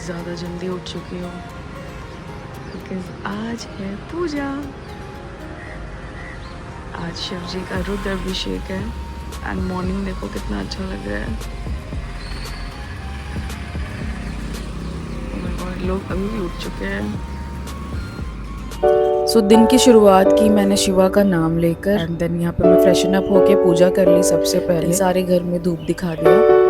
ज़्यादा जल्दी उठ चुकी हूँ बिकॉज आज है पूजा। आज शिव जी का रुद्र अभिषेक है एंड मॉर्निंग देखो कितना अच्छा लग रहा है। oh my God, लोग अभी भी उठ चुके हैं। सो दिन की शुरुआत की मैंने शिवा का नाम लेकर एंड देन यहाँ पे मैं फ्रेशन अप होके पूजा कर ली। सबसे पहले सारे घर में धूप दिखा दिया।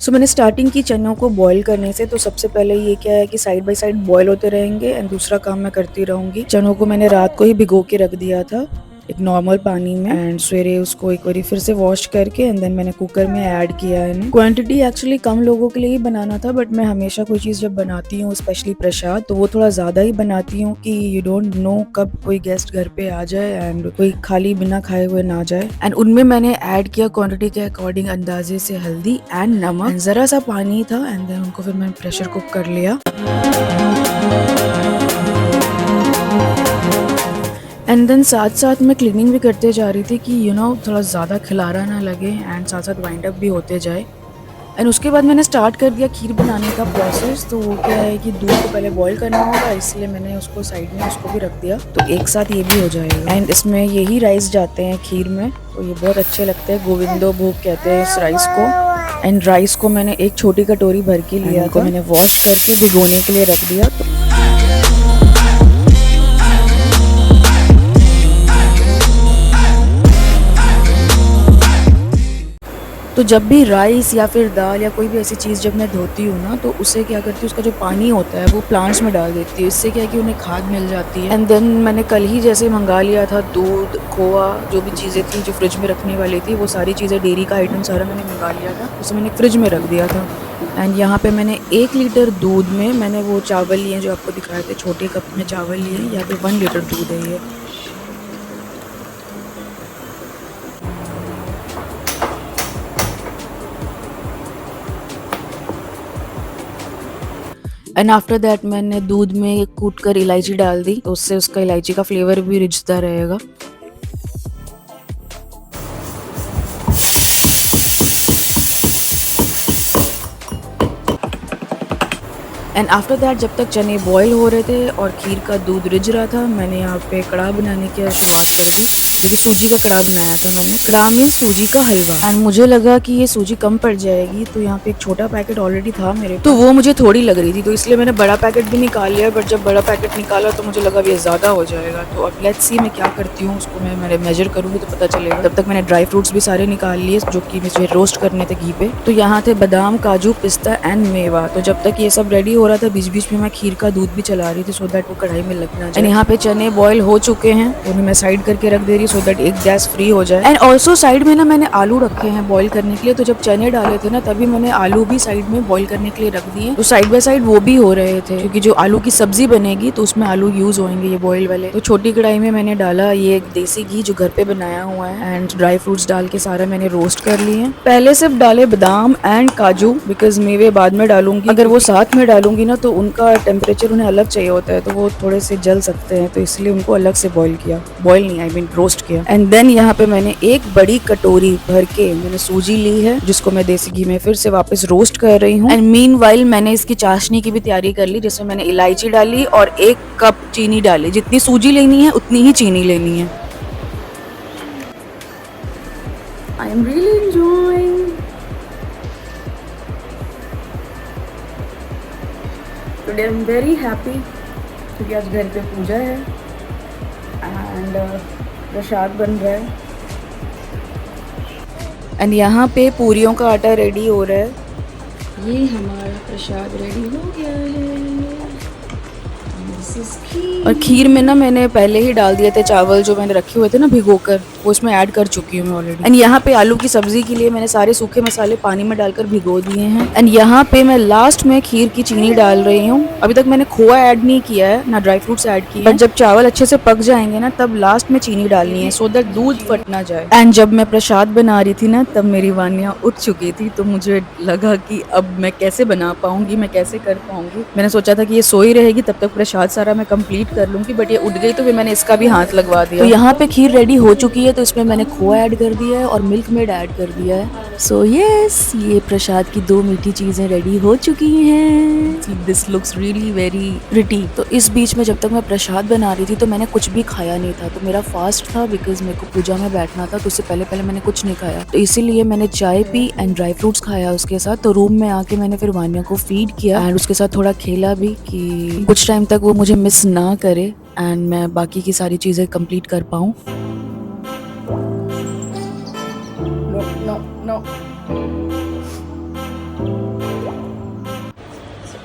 सो मैंने स्टार्टिंग की चनों को बॉईल करने से। तो सबसे पहले ये क्या है कि साइड बाय साइड बॉईल होते रहेंगे एंड दूसरा काम मैं करती रहूंगी। चनों को मैंने रात को ही भिगो के रख दिया था एक नॉर्मल पानी में एंड सवेरे उसको एक बार फिर से वॉश करके एंड देन मैंने कुकर में ऐड किया है। क्वांटिटी एक्चुअली कम लोगों के लिए ही बनाना था बट मैं हमेशा कोई चीज़ जब बनाती हूँ स्पेशली प्रसाद तो वो थोड़ा ज़्यादा ही बनाती हूँ कि यू डोंट नो कब कोई गेस्ट घर पे आ जाए एंड कोई खाली बिना खाए हुए ना जाए। एंड उनमें मैंने ऐड किया क्वांटिटी के अकॉर्डिंग अंदाजे से हल्दी एंड नमक, ज़रा सा पानी था एंड देन उनको फिर मैंने प्रेशर कुक कर लिया। एंड देन साथ साथ मैं क्लीनिंग भी करते जा रही थी कि थोड़ा ज़्यादा खिलारा ना लगे एंड साथ साथ वाइंड अप भी होते जाए। एंड उसके बाद मैंने स्टार्ट कर दिया खीर बनाने का प्रोसेस। तो वो क्या है कि दूध को पहले बॉईल करना होगा इसलिए मैंने उसको साइड में उसको भी रख दिया तो एक साथ ये भी हो जाएगा। एंड इसमें यही राइस जाते हैं खीर में तो ये बहुत अच्छे लगते हैं। गोविंदो भोग कहते हैं इस राइस को। एंड राइस को मैंने एक छोटी कटोरी भर के लिया था। मैंने वॉश करके भिगोने के लिए रख दिया। तो जब भी राइस या फिर दाल या कोई भी ऐसी चीज़ जब मैं धोती हूँ ना तो उससे क्या करती हूँ उसका जो पानी होता है वो प्लांट्स में डाल देती हूँ। इससे क्या है कि उन्हें खाद मिल जाती है। एंड देन मैंने कल ही जैसे मंगा लिया था दूध, खोआ, जो भी चीज़ें थी जो फ्रिज में रखने वाली थी वो सारी चीज़ें डेयरी का आइटम सारा मैंने मंगा लिया था। उसे मैंने फ्रिज में रख दिया था। एंड यहाँ पे मैंने 1 लीटर दूध में मैंने वो चावल लिए जो आपको दिखाए थे, छोटे कप में चावल लिए। यहाँ पे 1 लीटर दूध है ये। एंड आफ्टर दैट मैंने दूध में कूट कर इलायची डाल दी तो उससे उसका इलायची का फ्लेवर भी रिझता रहेगा। एंड आफ्टर दैट जब तक चने बॉईल हो रहे थे और खीर का दूध रिझ रहा था मैंने यहाँ पे कड़ाह बनाने की शुरुआत कर दी। देखिए सूजी का कड़ाह बनाया था मैंने। कड़ाह मीन्स सूजी का हलवा। एंड मुझे लगा कि ये सूजी कम पड़ जाएगी तो यहाँ पे एक छोटा पैकेट ऑलरेडी था मेरे तो वो मुझे थोड़ी लग रही थी तो इसलिए मैंने बड़ा पैकेट भी निकाल लिया। बट जब बड़ा पैकेट निकाला तो मुझे लगा ये ज़्यादा हो जाएगा। तो अब लेट्स सी मैं क्या करती हूँ उसको मैं मेजर करूँगी तो पता चलेगा। तब तक मैंने ड्राई फ्रूट्स भी सारे निकाल लिए जो कि मुझे रोस्ट करने थे घी पे। तो यहाँ थे बादाम, काजू, पिस्ता एंड मेवा। तो जब तक ये सब रेडी हो रहा था बीच बीच में मैं खीर का दूध भी चला रही थी सो दैट वो कढ़ाई में लगना जाए। यहाँ पे चने बॉईल हो चुके हैं उन्हें मैं साइड करके रख दे रही सो दैट एक गैस फ्री हो जाए। एंड ऑल्सो साइड में ना मैंने आलू रखे हैं बॉईल करने के लिए। तो जब चने डाले थे ना तभी मैंने आलू भी साइड में बॉईल करने के लिए रख दिए। तो साइड बाय साइड वो भी हो रहे थे क्योंकि जो आलू की सब्जी बनेगी तो उसमें आलू यूज होंगे ये बॉईल वाले। तो छोटी कढ़ाई में मैंने डाला ये देसी घी जो घर पे बनाया हुआ है एंड ड्राई फ्रूट्स डाल के सारा मैंने रोस्ट कर लिए। पहले सिर्फ डाले बादाम एंड काजू बिकॉज मेवे बाद में डालूंगी। अगर वो साथ में डालूंगी ना तो उनका टेम्परेचर उन्हें अलग चाहिए होता है तो वो थोड़े से जल सकते हैं तो इसलिए उनको अलग से बॉईल किया। बॉईल नहीं आई मीन रोस्ट किया। एंड देन यहाँ पे मैंने एक बड़ी कटोरी भर के मैंने सूजी ली है जिसको मैं देसी घी में फिर से वापस रोस्ट कर रही हूँ। एंड मीनवाइल मैंने इसकी चाशनी की भी तैयारी कर ली जिसमें मैंने इलायची डाली और 1 कप चीनी डाली। जितनी सूजी लेनी है उतनी ही चीनी लेनी है। आई am really enjoying. Today I am very happy क्योंकि आज घर पे पूजा है एंड प्रसाद बन रहा है। एंड यहाँ पे पूरियों का आटा रेडी हो रहा है। ये हमारा प्रसाद रेडी हो गया है। और खीर में ना मैंने पहले ही डाल दिए थे चावल जो मैंने रखे हुए थे ना भिगोकर वो इसमें ऐड कर चुकी हूँ मैं ऑलरेडी। एंड यहाँ पे आलू की सब्जी के लिए मैंने सारे सूखे मसाले पानी में डालकर भिगो दिए हैं। एंड यहाँ पे मैं लास्ट में खीर की चीनी डाल रही हूँ। अभी तक मैंने खोआ ऐड नहीं किया है ना ड्राई फ्रूट्स ऐड किए। बट जब चावल अच्छे से पक जाएंगे ना तब लास्ट में चीनी डालनी है सो दैट दूध फट ना जाए। एंड जब मैं प्रसाद बना रही थी ना तब मेरी वानिया उठ चुकी थी तो मुझे लगा कि अब मैं कैसे बना पाऊंगी, मैं कैसे कर पाऊंगी। मैंने सोचा था कि ये सोई रहेगी तब तक प्रसाद सारा सारा मैं कंप्लीट कर लूँगी, बट ये उठ गई तो फिर मैंने इसका भी हाथ लगवा दिया। तो यहाँ पे खीर रेडी हो चुकी है, तो इसमें मैंने खोआ ऐड कर दिया है और मिल्क मेड ऐड कर दिया है। सो यस, ये प्रसाद की 2 मीठी चीज़ें रेडी हो चुकी हैं। This looks really very pretty. तो इस बीच में जब तक मैं प्रसाद बना रही थी तो मैंने कुछ भी खाया नहीं था। तो मेरा फास्ट था बिकॉज मेरे को पूजा में बैठना था, तो उससे पहले पहले मैंने कुछ नहीं खाया। तो इसीलिए मैंने चाय पी एंड ड्राई फ्रूट्स खाया उसके साथ। तो रूम में आके मैंने फिर वान्या को फीड किया एंड उसके साथ थोड़ा खेला भी कि कुछ टाइम तक वो मुझे मिस ना करे एंड मैं बाकी की सारी चीज़ें कंप्लीट कर पाऊँ। नो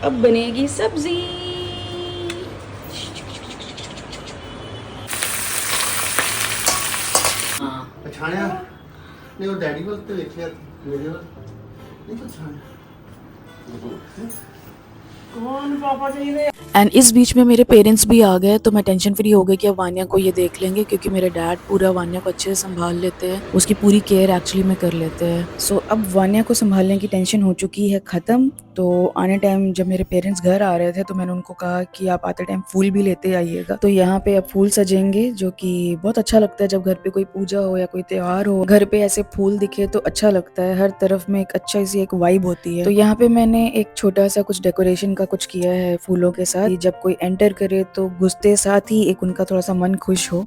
अब बनेगी सब्जी। पछाणिया नहीं, वो डैडी को तो देखिए मेरे को नहीं पछाणिया कौन पापा चाहिए। एंड इस बीच में मेरे पेरेंट्स भी आ गए, तो मैं टेंशन फ्री हो गई कि अब वान्या को ये देख लेंगे, क्योंकि मेरे डैड पूरा वान्या को अच्छे से संभाल लेते हैं, उसकी पूरी केयर एक्चुअली में कर लेते हैं। सो अब वान्या को संभालने की टेंशन हो चुकी है ख़त्म। तो आने टाइम जब मेरे पेरेंट्स घर आ रहे थे तो मैंने उनको कहा कि आप आते टाइम फूल भी लेते आइएगा। तो यहाँ पे अब फूल सजेंगे, जो कि बहुत अच्छा लगता है जब घर पे कोई पूजा हो या कोई त्योहार हो, घर पे ऐसे फूल दिखे तो अच्छा लगता है। हर तरफ में एक अच्छा सी एक वाइब होती है। तो यहाँ पे मैंने एक छोटा सा कुछ डेकोरेशन का कुछ किया है फूलों के साथ, जब कोई एंटर करे तो घुसते साथ ही एक उनका थोड़ा सा मन खुश हो।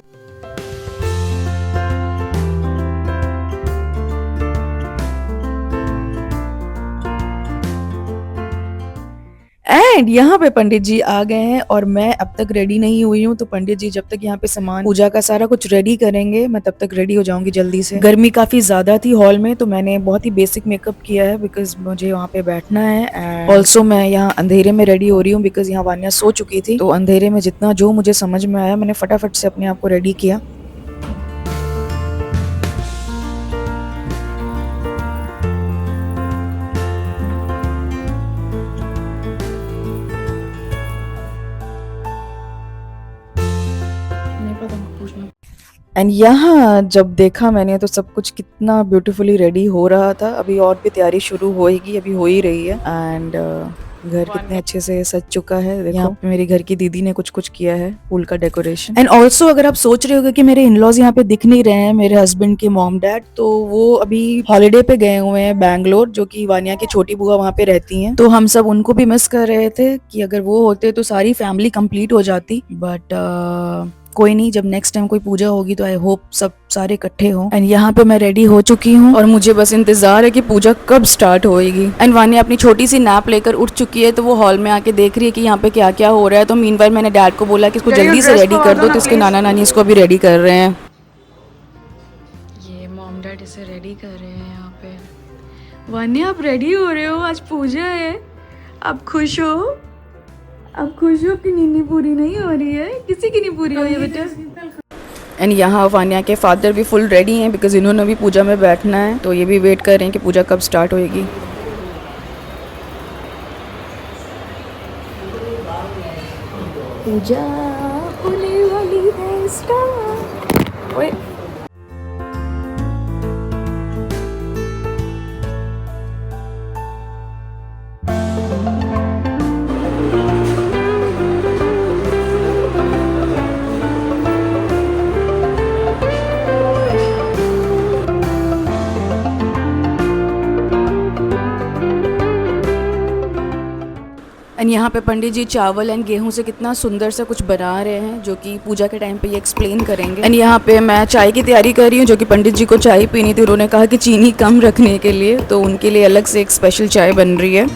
एंड यहाँ पे पंडित जी आ गए हैं और मैं अब तक रेडी नहीं हुई हूँ। तो पंडित जी जब तक यहाँ पे सामान पूजा का सारा कुछ रेडी करेंगे, मैं तब तक रेडी हो जाऊंगी जल्दी से। गर्मी काफी ज्यादा थी हॉल में, तो मैंने बहुत ही बेसिक मेकअप किया है बिकॉज मुझे वहाँ पे बैठना है। एंड ऑल्सो मैं यहाँ अंधेरे में रेडी हो रही हूँ बिकॉज यहाँ वान्या सो चुकी थी। तो अंधेरे में जितना जो मुझे समझ में आया मैंने फटाफट से अपने आप को रेडी किया। एंड यहाँ जब देखा मैंने तो सब कुछ कितना ब्यूटीफुली रेडी हो रहा था। अभी और भी तैयारी शुरू होएगी, अभी हो ही रही है। एंड घर कितने अच्छे से सज चुका है। देखो यहाँ पे मेरी घर की दीदी ने कुछ कुछ किया है फूल का डेकोरेशन। एंड ऑल्सो अगर आप सोच रहे होगे कि मेरे इन-लॉज यहाँ पे दिख नहीं रहे हैं, मेरे हस्बैंड के मॉम डैड, तो वो अभी हॉलीडे पे गए हुए हैं बैंगलोर, जो कि वान्या की छोटी बुआ वहाँ पे रहती हैं। तो हम सब उनको भी मिस कर रहे थे कि अगर वो होते तो सारी फैमिली कंप्लीट हो जाती। बट कोई नहीं, जब नेक्स्ट टाइम कोई पूजा होगी तो आई होप सब सारे इकट्ठे हों। एंड यहाँ पे मैं रेडी हो चुकी हूँ और मुझे बस इंतजार है कि पूजा कब स्टार्ट होएगी। एंड वान्या अपनी छोटी सी नैप लेकर उठ चुकी है, तो वो हॉल में आके देख रही है कि यहाँ पे क्या क्या हो रहा है। तो मीनवाइल मैंने डैड को बोला कि इसको जल्दी से रेडी कर दो, तो इसके नाना नानी इसको अभी रेडी कर रहे हैं। ये मॉम डैड इसे रेडी कर रहे हैं यहाँ पे। वान्या आप रेडी हो रहे हो, आज पूजा है, आप खुश हो? अब खुश हो कि नींद पूरी नहीं हो रही है? किसी की नहीं पूरी हो रही है बेटा। एंड यहाँ वान्या के फादर भी फुल रेडी हैं बिकॉज इन्होंने भी पूजा में बैठना है। तो ये भी वेट कर रहे हैं कि पूजा कब स्टार्ट होएगी। पूजा होने वाली है स्टार्ट। ओए एंड यहाँ पे पंडित जी चावल एंड गेहूं से कितना सुंदर सा कुछ बना रहे हैं, जो कि पूजा के टाइम पे ये एक्सप्लेन करेंगे। एंड यहाँ पे मैं चाय की तैयारी कर रही हूँ, जो कि पंडित जी को चाय पीनी थी, उन्होंने कहा कि चीनी कम रखने के लिए, तो उनके लिए अलग से एक स्पेशल चाय बन रही है।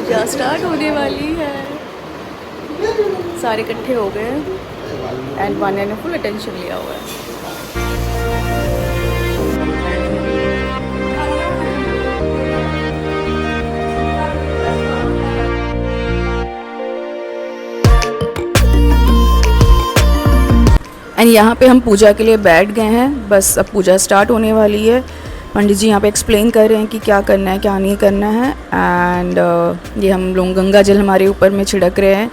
पूजा स्टार्ट होने वाली है, सारे इकट्ठे हो गए एंड वान्या ने फुल अटेंशन लिया हुआ है। एंड यहाँ पे हम पूजा के लिए बैठ गए हैं, बस अब पूजा स्टार्ट होने वाली है। पंडित जी यहाँ पे एक्सप्लेन कर रहे हैं कि क्या करना है क्या नहीं करना है। एंड ये हम लोग गंगा जल हमारे ऊपर में छिड़क रहे हैं।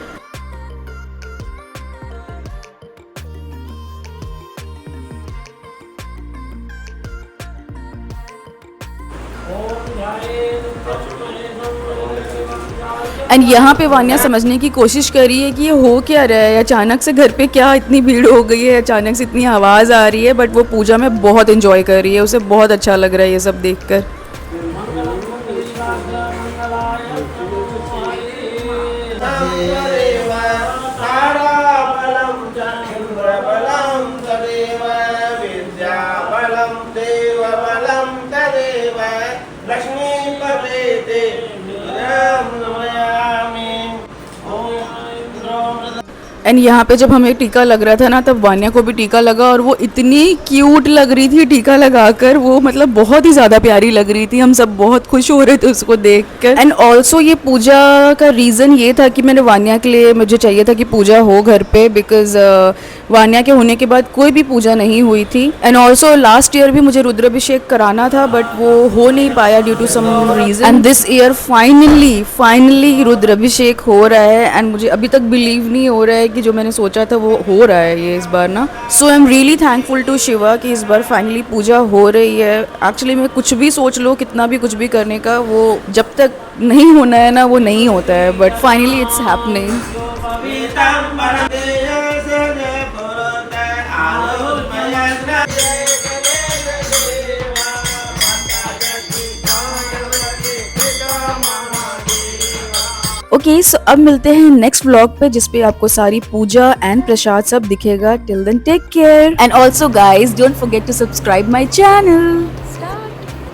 एंड यहाँ पे वान्या समझने की कोशिश कर रही है कि ये हो क्या रहा है, अचानक से घर पे क्या इतनी भीड़ हो गई है, अचानक से इतनी आवाज़ आ रही है। बट वो पूजा में बहुत एंजॉय कर रही है, उसे बहुत अच्छा लग रहा है ये सब देखकर। एंड यहाँ पे जब हमें टीका लग रहा था ना, तब वान्या को भी टीका लगा और वो इतनी क्यूट लग रही थी टीका लगाकर, वो मतलब बहुत ही ज़्यादा प्यारी लग रही थी। हम सब बहुत खुश हो रहे थे उसको देखकर। एंड ऑल्सो ये पूजा का रीज़न ये था कि मैंने वान्या के लिए, मुझे चाहिए था कि पूजा हो घर पे, बिकॉज वान्या के होने के बाद कोई भी पूजा नहीं हुई थी। एंड ऑल्सो लास्ट ईयर भी मुझे रुद्राभिषेक कराना था, बट वो हो नहीं पाया due to some reason. And this year finally Rudrabhishek हो रहा है। एंड मुझे अभी तक बिलीव नहीं हो रहा है कि जो मैंने सोचा था वो हो रहा है ये इस बार ना। So I am really thankful to Shiva कि इस बार फाइनली पूजा हो रही है। एक्चुअली मैं कुछ भी सोच लो, कितना भी कुछ भी करने का, वो जब तक नहीं होना है ना वो नहीं होता है, but finally it's happening. Okay, so अब मिलते हैं नेक्स्ट व्लॉग पे, जिसपे आपको सारी पूजा एंड प्रसाद सब दिखेगा। Till then take care and also guys don't forget to subscribe my channel.